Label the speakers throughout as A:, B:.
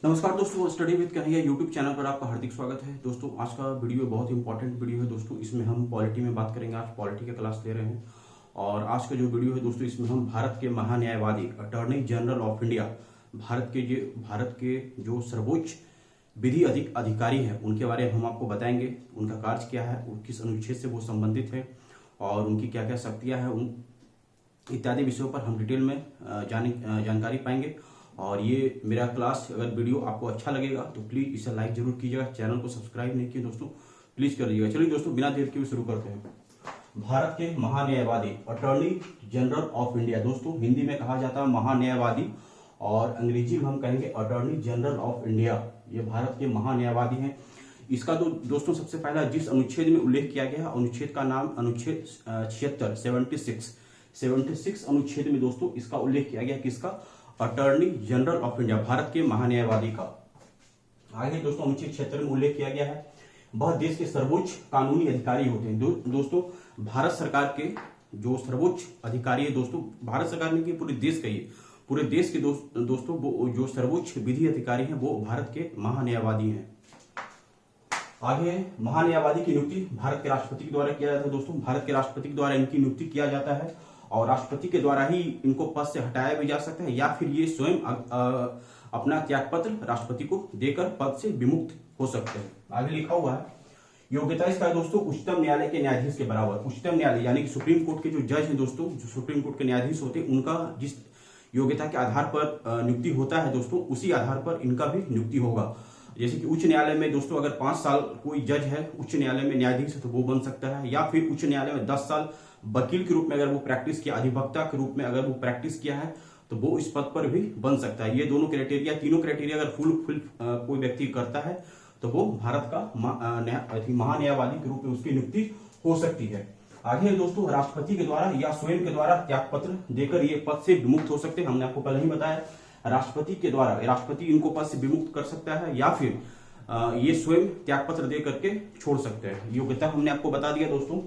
A: नमस्कार दोस्तों, study with Kanhaiya YouTube channel पर आपका हार्दिक स्वागत है। दोस्तों आज का वीडियो बहुत इंपॉर्टेंट वीडियो है दोस्तों। इसमें हम पॉलिटी में बात करेंगे। आज पॉलिटी का क्लास ले रहे हैं और आज का जो वीडियो है दोस्तों, इसमें हम भारत के महान्यायवादी attorney general of India, Bharat के जो सर्वोच्च विधि अधिकारी हैं उनके बारे में हम आपको बताएंगे। उनका कार्य क्या है, किस अनुच्छेद से वो संबंधित है और उनकी क्या क्या शक्तियां हैं, उन इत्यादि विषयों पर हम डिटेल में जानकारी पाएंगे। और ये मेरा क्लास अगर वीडियो आपको अच्छा लगेगा तो प्लीज इसे लाइक जरूर कीजिएगा। चैनल को सब्सक्राइब नहीं किए दोस्तों, प्लीज कर लीजिएगा। चलिए दोस्तों, बिना देर के शुरू करते हैं। भारत के महान्यायवादी अटॉर्नी जनरल ऑफ इंडिया, दोस्तों हिंदी में कहा जाता है महान्यायवादी और अंग्रेजी में हम कहेंगे अटॉर्नी जनरल ऑफ इंडिया। ये भारत के महान्यायवादी हैं। इसका तो दोस्तों सबसे पहला जिस अनुच्छेद में उल्लेख किया गया है, अनुच्छेद का नाम अनुच्छेद 76 अनुच्छेद में दोस्तों इसका उल्लेख किया गया। किसका? Attorney general of India, Bharat के महान्यायवादी का। आगे दोस्तों अनुच्छेद 76 में उल्लेख किया गया है वह देश के सर्वोच्च कानूनी अधिकारी होते हैं। दोस्तों भारत सरकार के जो सर्वोच्च अधिकारी है दोस्तों, भारत सरकार ने पूरे देश का ही, पूरे देश के दोस्तों वो जो सर्वोच्च विधि अधिकारी हैं वो भारत के महान्यायवादी हैं। आगे महान्यायवादी की नियुक्ति भारत के राष्ट्रपति के द्वारा किया जाता है दोस्तों। भारत के राष्ट्रपति के द्वारा इनकी नियुक्ति किया जाता है और राष्ट्रपति के द्वारा ही इनको पद से हटाया भी जा सकता है या फिर ये स्वयं अपना त्यागपत्र राष्ट्रपति को देकर पद से विमुक्त हो सकते हैं। आगे लिखा हुआ है योग्यता इसका है दोस्तों उच्चतम न्यायालय के न्यायाधीश के बराबर। उच्चतम न्यायालय यानी कि सुप्रीम कोर्ट के जो जज हैं दोस्तों, जो सुप्रीम कोर्ट के न्यायाधीश होते हैं, उनका जिस योग्यता के आधार पर नियुक्ति होता है दोस्तों, उसी आधार पर इनका भी नियुक्ति होगा। जैसे कि उच्च न्यायालय में दोस्तों अगर 5 साल कोई जज है उच्च न्यायालय में न्यायाधीश है तो वो बन सकता है, या फिर उच्च न्यायालय में 10 साल वकील के रूप में अगर वो प्रैक्टिस किया, अधिवक्ता के रूप में अगर वो प्रैक्टिस किया है तो वो इस पद पर भी बन सकता है। ये दोनों क्राइटेरिया, तीनों क्राइटेरिया अगर फुल कोई व्यक्ति करता है तो वो भारत का महान्यायवादी के रूप में उसकी नियुक्ति हो सकती है। आगे दोस्तों राष्ट्रपति के द्वारा या स्वयं के द्वारा त्यागपत्र देकर ये पद से विमुक्त हो सकते हैं। हमने आपको पहले ही बताया राष्ट्रपति के द्वारा, राष्ट्रपति इनको पद से विमुक्त कर सकता है या फिर ये स्वयं त्यागपत्र दे करके छोड़ सकते हैं। योग्यता हमने आपको बता दिया दोस्तों।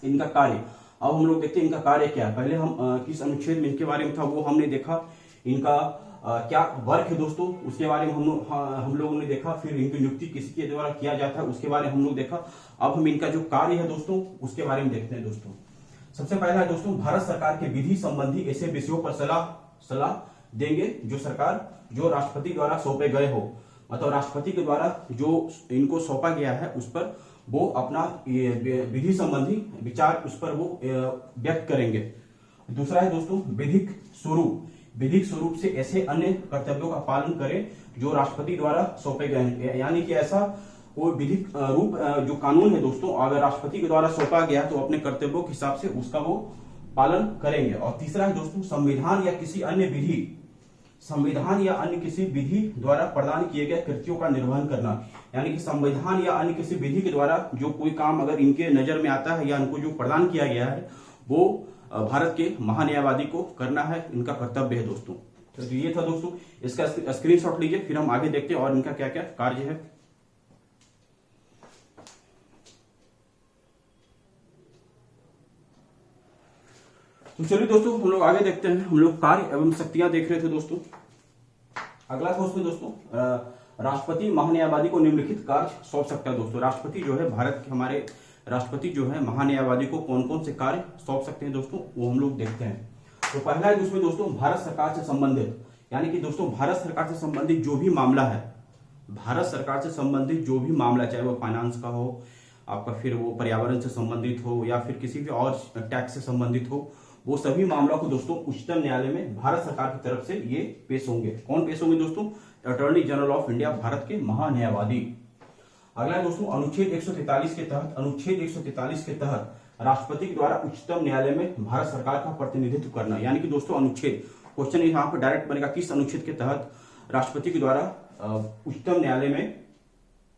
A: इनका कार्य अब हम लोग देखते हैं इनका कार्य क्या है। पहले हम किस अनुच्छेद में इनके बारे में था वो हमने देखा। इनका क्या वर्क है दोस्तों उसके बारे में हम लोगों ने देखा। फिर इनकी नियुक्ति किसके द्वारा किया जाता है उसके बारे में हम लोग देखा। अब हम इनका जो कार्य है दोस्तों उसके बारे में देखते हैं दोस्तों। सबसे पहला है दोस्तों भारत सरकार के विधि संबंधी ऐसे विषयों पर सलाह देंगे जो राष्ट्रपति द्वारा सौंपे गए हो, मतलब राष्ट्रपति के द्वारा जो इनको सौंपा गया है उस पर वो अपना विधि संबंधी विचार उस पर वो व्यक्त करेंगे। दूसरा है दोस्तों विधिक स्वरूप से ऐसे अन्य कर्तव्यों का पालन करें जो राष्ट्रपति द्वारा सौंपे गए हैं। यानी कि ऐसा कोई विधिक रूप जो कानून है दोस्तों अगर राष्ट्रपति के द्वारा सौंपा गया तो अपने कर्तव्यों के हिसाब से उसका वो पालन करेंगे। और तीसरा है दोस्तों संविधान या अन्य किसी विधि द्वारा प्रदान किए गए कृत्यों का निर्वहन करना। यानी कि संविधान या अन्य किसी विधि के द्वारा जो कोई काम अगर इनके नजर में आता है या इनको जो प्रदान किया गया है वो भारत के महान्यायवादी को करना है, इनका कर्तव्य है दोस्तों। तो ये था दोस्तों, इसका स्क्रीनशॉट लीजिए। फिर हम आगे देखते हैं और इनका क्या क्या कार्य है। तो चलिए दोस्तों हम लोग आगे देखते हैं। हम लोग कार्य एवं शक्तियां देख रहे थे दोस्तों। अगला था उसमें दोस्तों राष्ट्रपति महान्यायवादी को निम्नलिखित कार्य सौंप सकता है दोस्तों। राष्ट्रपति जो है भारत के हमारे राष्ट्रपति जो है महान्यायवादी को कौन कौन से कार्य सौंप सकते हैं दोस्तों वो हम लोग देखते हैं। तो पहला है उसमें दोस्तों भारत सरकार से संबंधित, यानी कि दोस्तों भारत सरकार से संबंधित जो भी मामला है, भारत सरकार से संबंधित जो भी मामला, चाहे वो फाइनेंस का हो, आपका फिर वो पर्यावरण से संबंधित हो या फिर किसी भी और टैक्स से संबंधित हो, वो सभी मामलों को दोस्तों उच्चतम न्यायालय में भारत सरकार की तरफ से ये पेश होंगे। कौन पेश होंगे दोस्तों? Attorney general of India, Bharat के महान्यायवादी। अगला है दोस्तों अनुच्छेद 143 के तहत राष्ट्रपति के द्वारा उच्चतम न्यायालय में भारत सरकार का प्रतिनिधित्व करना। यानी कि दोस्तों अनुच्छेद, क्वेश्चन यहाँ पर डायरेक्ट बनेगा किस अनुच्छेद के तहत राष्ट्रपति के द्वारा उच्चतम न्यायालय में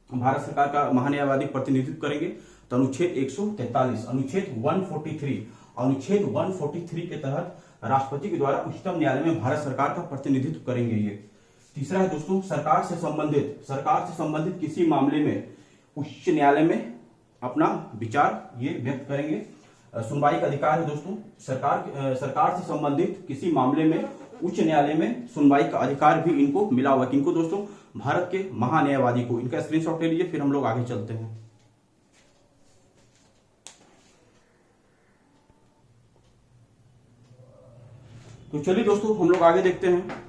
A: भारत सरकार का महान्यायवादी प्रतिनिधित्व करेंगे। तो अनुच्छेद 143, अनुच्छेद 143 के तहत राष्ट्रपति के द्वारा उच्चतम न्यायालय में भारत सरकार का प्रतिनिधित्व करेंगे ये। तीसरा है दोस्तों सरकार से संबंधित किसी मामले में उच्च न्यायालय में अपना विचार ये व्यक्त करेंगे। सुनवाई का अधिकार है दोस्तों। सरकार से संबंधित किसी मामले में उच्च न्यायालय में सुनवाई का अधिकार भी इनको मिला हुआ है। किनको दोस्तों? भारत के महान्यायवादी को। इनका स्क्रीनशॉट ले लीजिए, फिर हम लोग आगे चलते हैं। तो चलिए दोस्तों हम लोग आगे देखते हैं।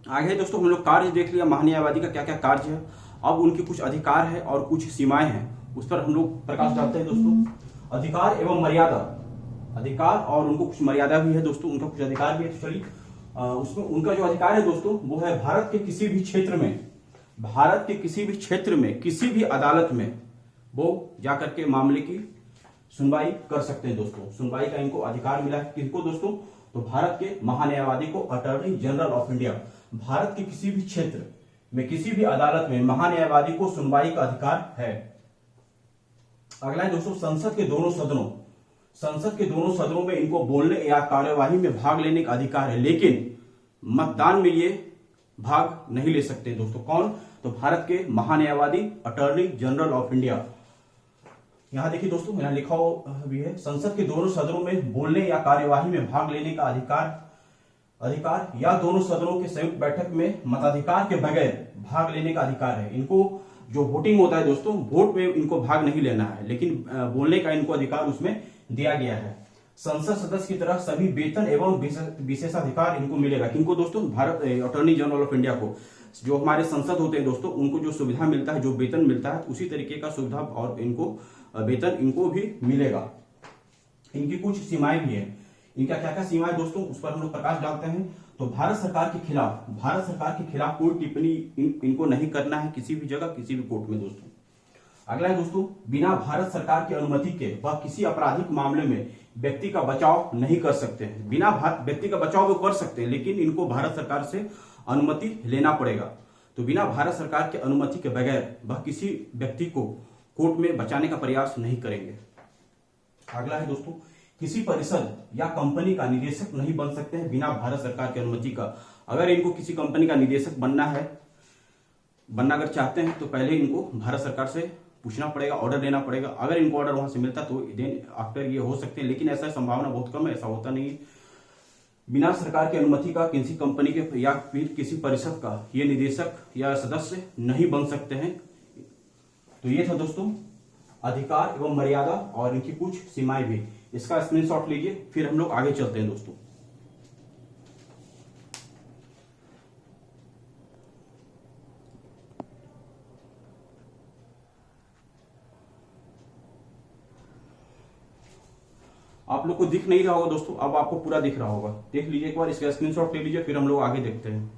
A: आगे दोस्तों हम लोग कार्य देख लिया, महान्यायवादी का क्या क्या कार्य है। अब उनके कुछ अधिकार है और कुछ सीमाएं हैं, उस पर हम लोग प्रकाश डालते हैं दोस्तों। अधिकार एवं मर्यादा, अधिकार और उनको कुछ मर्यादा भी है दोस्तों, उनका कुछ अधिकार भी है। तो चलिए उसमें उनका जो अधिकार है दोस्तों वो है भारत के किसी भी क्षेत्र में, भारत के किसी भी क्षेत्र में किसी भी अदालत में वो जाकर के मामले की सुनवाई कर सकते हैं दोस्तों। सुनवाई का इनको अधिकार मिला है। किनको दोस्तों? तो भारत के महान्यायवादी को, attorney general of India. Bharat के किसी भी क्षेत्र में किसी भी अदालत में महान्यायवादी को सुनवाई का अधिकार है। अगला है दोस्तों संसद के दोनों सदनों, संसद के दोनों सदनों में इनको बोलने या कार्यवाही में भाग लेने का अधिकार है, लेकिन मतदान में ये भाग नहीं ले सकते दोस्तों। कौन? तो भारत के महान्यायवादी, अटॉर्नी जनरल ऑफ इंडिया। यहां देखिए दोस्तों, यहां लिखा भी है संसद के दोनों सदनों में बोलने या कार्यवाही में भाग लेने का अधिकार या दोनों सदनों के संयुक्त बैठक में मताधिकार के बगैर भाग लेने का अधिकार है। इनको जो वोटिंग होता है दोस्तों, वोट में इनको भाग नहीं लेना है, लेकिन बोलने का इनको अधिकार उसमें दिया गया है। संसद सदस्य की तरह सभी वेतन एवं विशेषाधिकार इनको मिलेगा। किनको दोस्तों? Bharat attorney general of India को। जो हमारे संसद होते हैं दोस्तों, उनको जो सुविधा मिलता है, जो वेतन मिलता है, उसी तरीके का सुविधा और इनको वेतन इनको भी मिलेगा। इनकी कुछ सीमाएं भी है। इनका क्या क्या सीमाएं दोस्तों, उस पर हम लोग प्रकाश डालते हैं। तो भारत सरकार के खिलाफ कोई टिप्पणी इनको नहीं करना है किसी भी जगह, किसी भी कोर्ट में दोस्तों। अगला है दोस्तों, बिना भारत सरकार की अनुमति के वह किसी आपराधिक मामले में व्यक्ति का बचाव नहीं कर सकते हैं। बिना व्यक्ति का बचाव वो कर सकते हैं, लेकिन इनको भारत सरकार से अनुमति लेना पड़ेगा। तो बिना भारत सरकार की अनुमति के बगैर वह किसी व्यक्ति को कोर्ट में बचाने का प्रयास नहीं करेंगे। अगला है दोस्तों, किसी परिषद या कंपनी का निदेशक नहीं बन सकते हैं बिना भारत सरकार की अनुमति का। अगर इनको किसी कंपनी का निदेशक बनना अगर चाहते हैं तो पहले इनको भारत सरकार से पूछना पड़ेगा, ऑर्डर लेना पड़ेगा। अगर इनको ऑर्डर वहां से मिलता तो देन आफ्टर ये हो सकते हैं, लेकिन ऐसा संभावना बहुत कम है, ऐसा होता नहीं है। बिना सरकार की अनुमति का किसी कंपनी के या फिर किसी परिषद का ये निदेशक या सदस्य नहीं बन सकते हैं। तो ये था दोस्तों अधिकार एवं मर्यादा और इनकी कुछ सीमाएं भी। इसका स्क्रीनशॉट लीजिए, फिर हम लोग आगे चलते हैं दोस्तों। आप लोग को दिख नहीं रहा होगा दोस्तों, अब आपको पूरा दिख रहा होगा। देख लीजिए एक बार, इसका स्क्रीनशॉट ले लीजिए, फिर हम लोग आगे देखते हैं।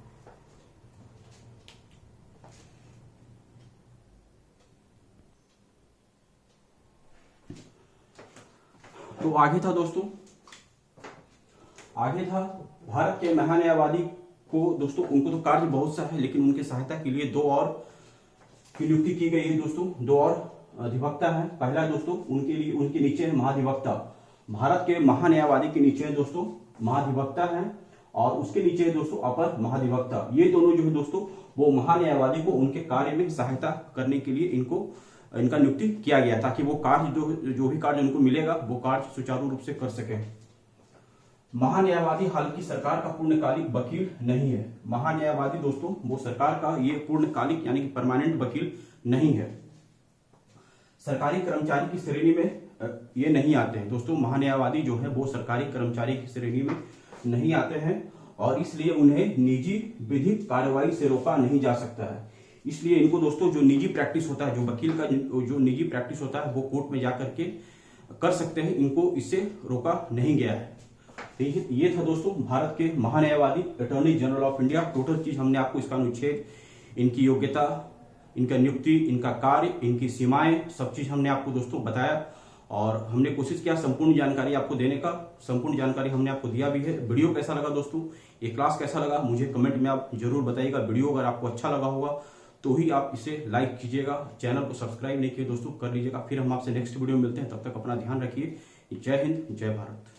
A: तो आगे था दोस्तों, आगे था भारत के महान्यायवादी को दोस्तों, उनको तो कार्य बहुत सा है, लेकिन उनकी सहायता के लिए दो और की नियुक्ति की गई है दोस्तों। दो और अधिवक्ता है। पहला दोस्तों उनके लिए, उनके नीचे है महाधिवक्ता। भारत के महान्यायवादी के नीचे है दोस्तों महाधिवक्ता है, और उसके नीचे है दोस्तों अपर महाधिवक्ता। ये दोनों जो है दोस्तों वो महान्यायवादी को उनके कार्य में सहायता करने के लिए इनका नियुक्ति किया गया, ताकि वो कार्य जो भी कार्य उनको मिलेगा वो कार्य सुचारू रूप से कर सके। महान्यायवादी हालांकि सरकार का पूर्णकालिक वकील नहीं है। महान्यायवादी दोस्तों वो सरकार का ये पूर्णकालिक यानी कि परमानेंट वकील नहीं है। सरकारी कर्मचारी की श्रेणी में ये नहीं आते हैं दोस्तों। महान्यायवादी जो है वो सरकारी कर्मचारी की श्रेणी में नहीं आते हैं, और इसलिए उन्हें निजी विधिक कार्रवाई से रोका नहीं जा सकता है। इसलिए इनको दोस्तों जो निजी प्रैक्टिस होता है, जो वकील का जो निजी प्रैक्टिस होता है वो कोर्ट में जाकर के कर सकते हैं, इनको इससे रोका नहीं गया है। तो ये था दोस्तों भारत के महान्यायवादी attorney general of India. Total चीज हमने आपको इसका अनुच्छेद, इनकी योग्यता, इनका नियुक्ति, इनका कार्य, इनकी सीमाएं, सब चीज हमने आपको दोस्तों बताया, और हमने कोशिश किया संपूर्ण जानकारी आपको देने का। संपूर्ण जानकारी हमने आपको दिया भी है। वीडियो कैसा लगा दोस्तों, ये क्लास कैसा लगा, मुझे कमेंट में आप जरूर बताइएगा। वीडियो अगर आपको अच्छा लगा होगा तो ही आप इसे लाइक कीजिएगा। चैनल को सब्सक्राइब नहीं किए दोस्तों कर लीजिएगा। फिर हम आपसे नेक्स्ट वीडियो में मिलते हैं, तब तक अपना ध्यान रखिए। जय हिंद, जय भारत।